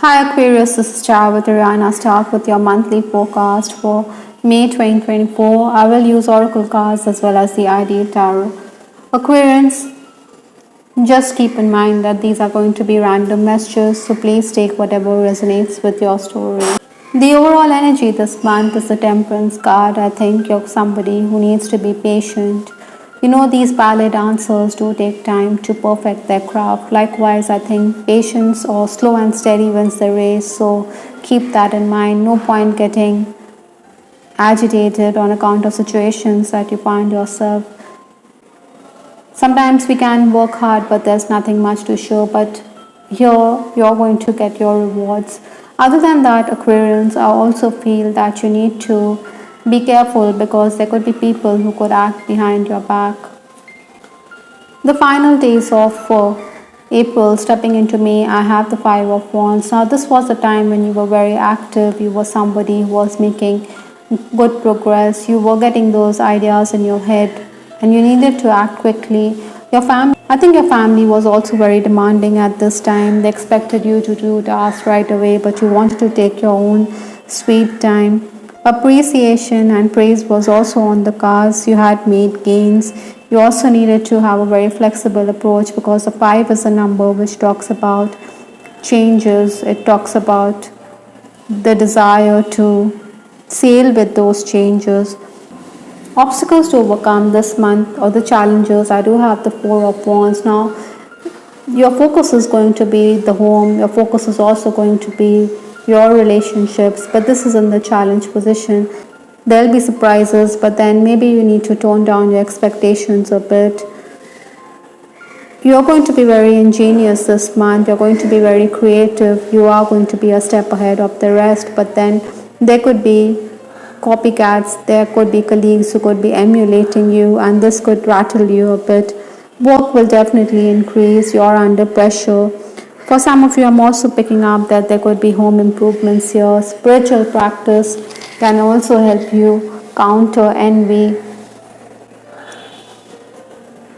Hi Aquarius, this is Char with Ariana. Start with your monthly forecast for May 2024. I will use Oracle cards as well as the Ideal Tarot. Aquarians, just keep in mind that these are going to be random messages, so please take whatever resonates with your story. The overall energy this month is the Temperance card. I think you're somebody who needs to be patient. You know, these ballet dancers do take time to perfect their craft. Likewise, I think patience or slow and steady wins the race. So keep that in mind. No point getting agitated on account of situations that you find yourself. Sometimes we can work hard, but there's nothing much to show. But here, you're going to get your rewards. Other than that, Aquarians, I also feel that you need to be careful because there could be people who could act behind your back. The final days of April, stepping into May, I have the Five of Wands. Now, this was a time when you were very active. You were somebody who was making good progress. You were getting those ideas in your head and you needed to act quickly. I think your family was also very demanding at this time. They expected you to do tasks right away, but you wanted to take your own sweet time. Appreciation and praise was also on the cards. You had made gains. You also needed to have a very flexible approach because the 5 is a number which talks about changes. It talks about the desire to sail with those changes. Obstacles to overcome this month or the challenges, I do have the Four of Wands. Now, your focus is going to be the home. Your focus is also going to be your relationships, but this is in the challenge position. There'll be surprises, but then maybe you need to tone down your expectations a bit. You're going to be very ingenious this month. You're going to be very creative. You are going to be a step ahead of the rest, but then there could be copycats. There could be colleagues who could be emulating you, and this could rattle you a bit. Work will definitely increase. You're under pressure. For some of you, I'm also picking up that there could be home improvements here. Spiritual practice can also help you counter envy.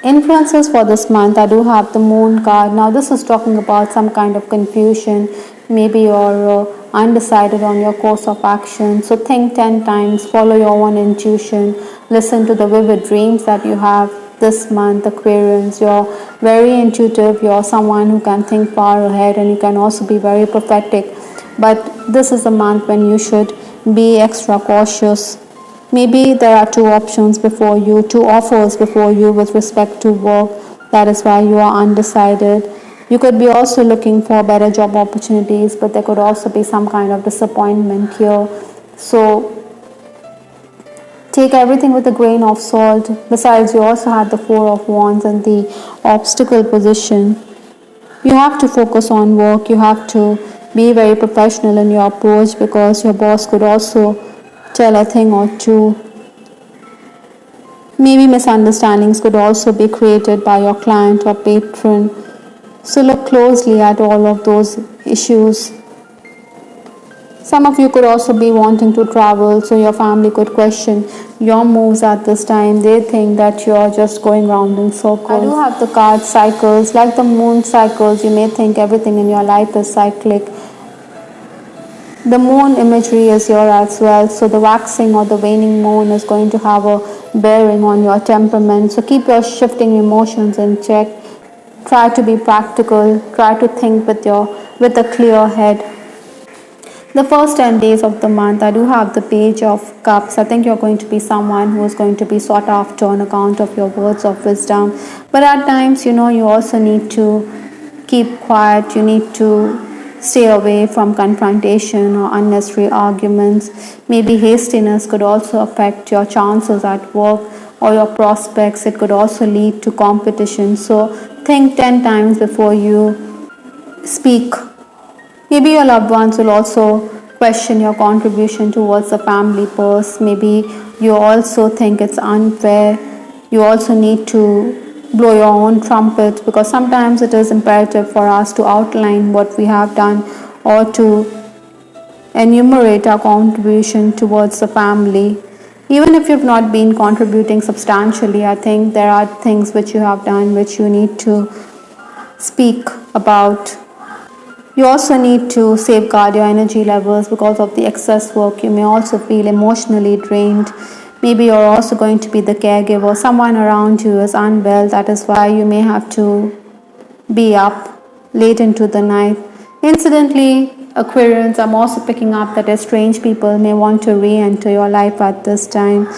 Influences for this month, I do have the Moon card. Now, this is talking about some kind of confusion. Maybe you're undecided on your course of action. So think 10 times, follow your own intuition, listen to the vivid dreams that you have this month. Aquarians, you're very intuitive. You're someone who can think far ahead and you can also be very prophetic. But this is a month when you should be extra cautious. Maybe there are two options before you, two offers before you with respect to work. That is why you are undecided. You could be also looking for better job opportunities, but there could also be some kind of disappointment here. So take everything with a grain of salt. Besides, you also have the Four of Wands and the obstacle position. You have to focus on work. You have to be very professional in your approach because your boss could also tell a thing or two. Maybe misunderstandings could also be created by your client or patron. So look closely at all of those issues. Some of you could also be wanting to travel, so your family could question your moves at this time. They think that you're just going round in circles. I do have the card cycles. Like the moon cycles, you may think everything in your life is cyclic. The moon imagery is here as well, so the waxing or the waning moon is going to have a bearing on your temperament. So keep your shifting emotions in check. Try to be practical. Try to think with a clear head. The first 10 days of the month, I do have the Page of Cups. I think you're going to be someone who is going to be sought after on account of your words of wisdom. But at times, you also need to keep quiet. You need to stay away from confrontation or unnecessary arguments. Maybe hastiness could also affect your chances at work or your prospects. It could also lead to competition. So think 10 times before you speak. Maybe your loved ones will also question your contribution towards the family purse. Maybe you also think it's unfair. You also need to blow your own trumpet because sometimes it is imperative for us to outline what we have done or to enumerate our contribution towards the family. Even if you've not been contributing substantially, I think there are things which you have done which you need to speak about. You also need to safeguard your energy levels because of the excess work. You may also feel emotionally drained. Maybe you're also going to be the caregiver. Someone around you is unwell. That is why you may have to be up late into the night. Incidentally, Aquarians, I'm also picking up that strange people may want to re-enter your life at this time.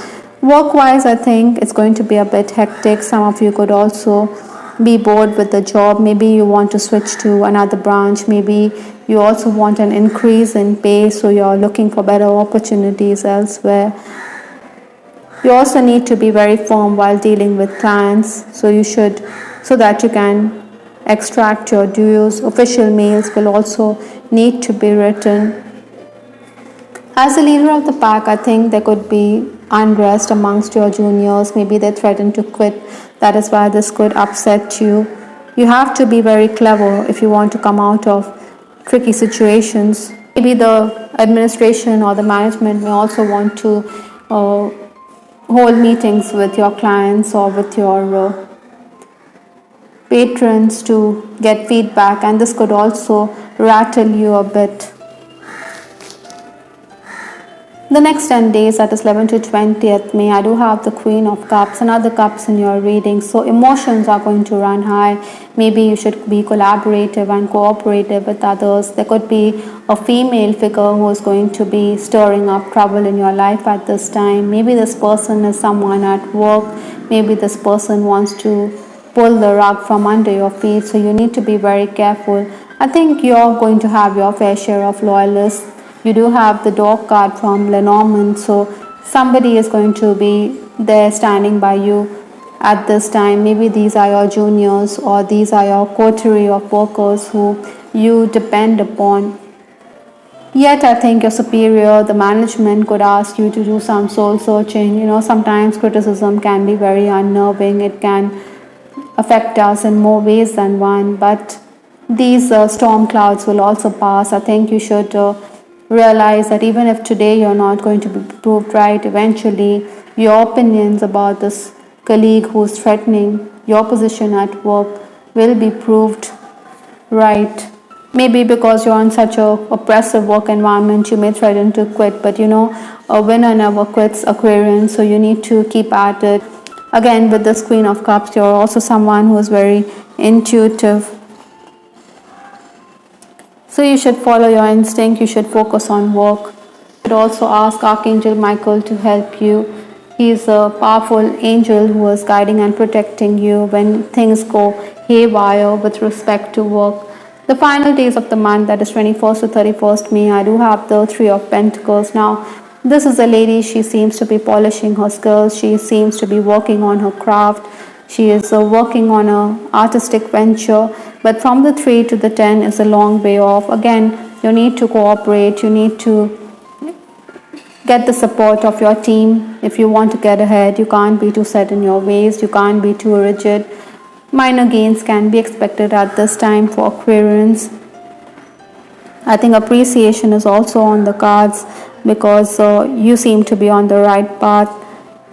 Work-wise, I think it's going to be a bit hectic. Some of you could also be bored with the job. Maybe you want to switch to another branch. Maybe you also want an increase in pay, so you're looking for better opportunities elsewhere. You also need to be very firm while dealing with clients, so that you can extract your dues. Official mails will also need to be written. As a leader of the pack, I think there could be unrest amongst your juniors. Maybe they threaten to quit. That is why this could upset you. You have to be very clever if you want to come out of tricky situations. Maybe the administration or the management may also want to hold meetings with your clients or with your patrons to get feedback, and this could also rattle you a bit. The next 10 days, that is 11th to 20th May, I do have the Queen of Cups and other cups in your reading. So emotions are going to run high. Maybe you should be collaborative and cooperative with others. There could be a female figure who is going to be stirring up trouble in your life at this time. Maybe this person is someone at work. Maybe this person wants to pull the rug from under your feet. So you need to be very careful. I think you're going to have your fair share of loyalists. You do have the dog card from Lenormand, so somebody is going to be there standing by you at this time. Maybe these are your juniors or these are your coterie of workers who you depend upon. Yet I think your superior, the management, could ask you to do some soul searching. Sometimes criticism can be very unnerving. It can affect us in more ways than one, but these storm clouds will also pass. I think you should realize that even if today you're not going to be proved right, eventually your opinions about this colleague who's threatening your position at work will be proved right. Maybe because you're in such a oppressive work environment, you may threaten to quit, but a winner never quits, Aquarian, so you need to keep at it. Again, with this Queen of Cups, you're also someone who is very intuitive. So you should follow your instinct, you should focus on work. You should also ask Archangel Michael to help you. He is a powerful angel who is guiding and protecting you when things go haywire with respect to work. The final days of the month, that is 21st to 31st May, I do have the Three of Pentacles. Now, this is a lady, she seems to be polishing her skills. She seems to be working on her craft. She is working on an artistic venture, but from the 3 to the 10 is a long way off. Again, you need to cooperate. You need to get the support of your team. If you want to get ahead, you can't be too set in your ways. You can't be too rigid. Minor gains can be expected at this time for Aquarians. I think appreciation is also on the cards because you seem to be on the right path.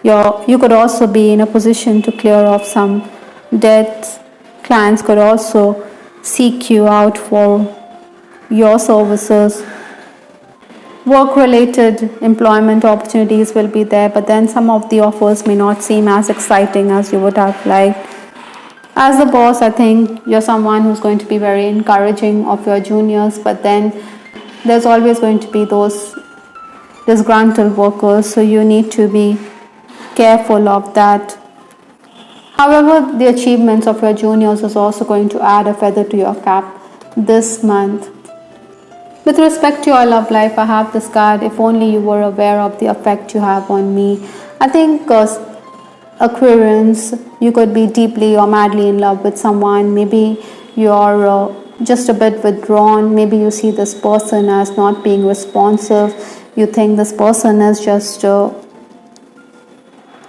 You could also be in a position to clear off some debts. Clients could also seek you out for your services. Work-related employment opportunities will be there, but then some of the offers may not seem as exciting as you would have liked. As a boss, I think you're someone who's going to be very encouraging of your juniors, but then there's always going to be those disgruntled workers, so you need to be careful of that. However, the achievements of your juniors is also going to add a feather to your cap this month. With respect to your love life, I have this card, if only you were aware of the effect you have on me. I think Aquarians, you could be deeply or madly in love with someone. Maybe you're just a bit withdrawn. Maybe you see this person as not being responsive. You think this person is just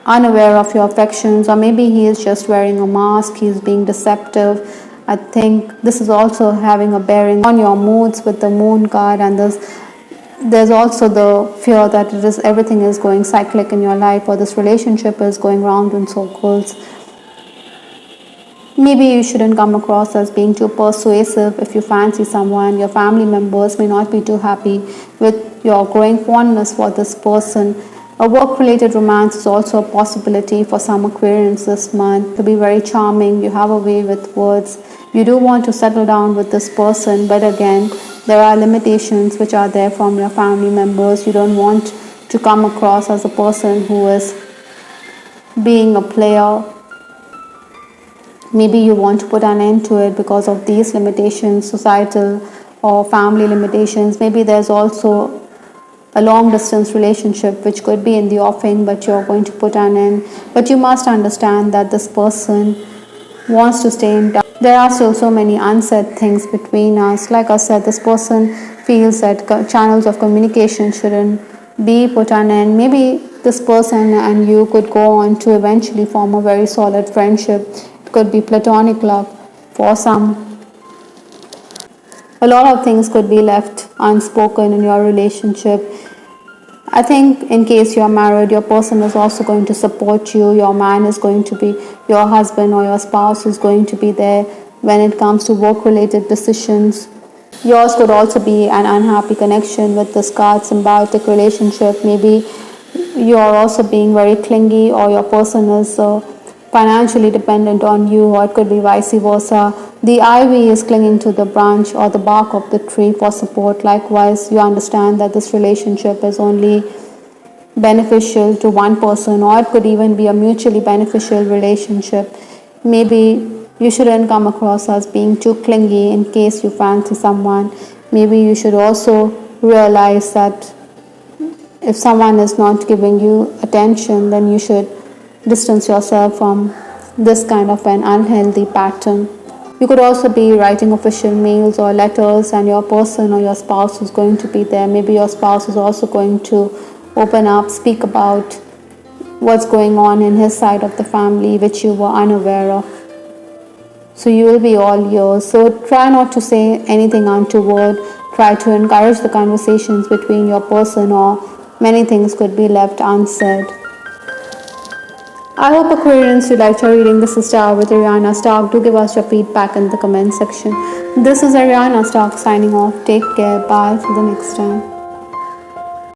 unaware of your affections, or maybe he is just wearing a mask, he is being deceptive. I think this is also having a bearing on your moods with the Moon card, and there's also the fear that everything is going cyclic in your life, or this relationship is going round in circles. Maybe you shouldn't come across as being too persuasive if you fancy someone. Your family members may not be too happy with your growing fondness for this person. A work-related romance is also a possibility for some Aquarians this month. To be very charming, you have a way with words. You do want to settle down with this person, but again, there are limitations which are there from your family members. You don't want to come across as a person who is being a player. Maybe you want to put an end to it because of these limitations, societal or family limitations. Maybe there's also a long distance relationship which could be in the offing, but you're going to put an end. But you must understand that this person wants to stay in touch. There are still so many unsaid things between us. Like I said, this person feels that channels of communication shouldn't be put an end. Maybe this person and you could go on to eventually form a very solid friendship. Could be platonic love for some. A lot of things could be left unspoken in your relationship. I think in case you're married, your person is also going to support you. Your man is going to be, your husband or your spouse is going to be there when it comes to work-related decisions. Yours could also be an unhappy connection with this card, symbiotic relationship. Maybe you're also being very clingy, or your person is financially dependent on you, or it could be vice versa. The ivy is clinging to the branch or the bark of the tree for support. Likewise, you understand that this relationship is only beneficial to one person, or it could even be a mutually beneficial relationship. Maybe you shouldn't come across as being too clingy in case you fancy someone. Maybe you should also realize that if someone is not giving you attention, then you should distance yourself from this kind of an unhealthy pattern. You could also be writing official mails or letters, and your person or your spouse is going to be there. Maybe your spouse is also going to open up, speak about what's going on in his side of the family which you were unaware of. So you will be all ears. So try not to say anything untoward. Try to encourage the conversations between your person, or many things could be left unsaid. I hope Aquarians, you liked your reading. This is Star with Ariana Stark. Do give us your feedback in the comment section. This is Ariana Stark signing off. Take care. Bye. Till the next time.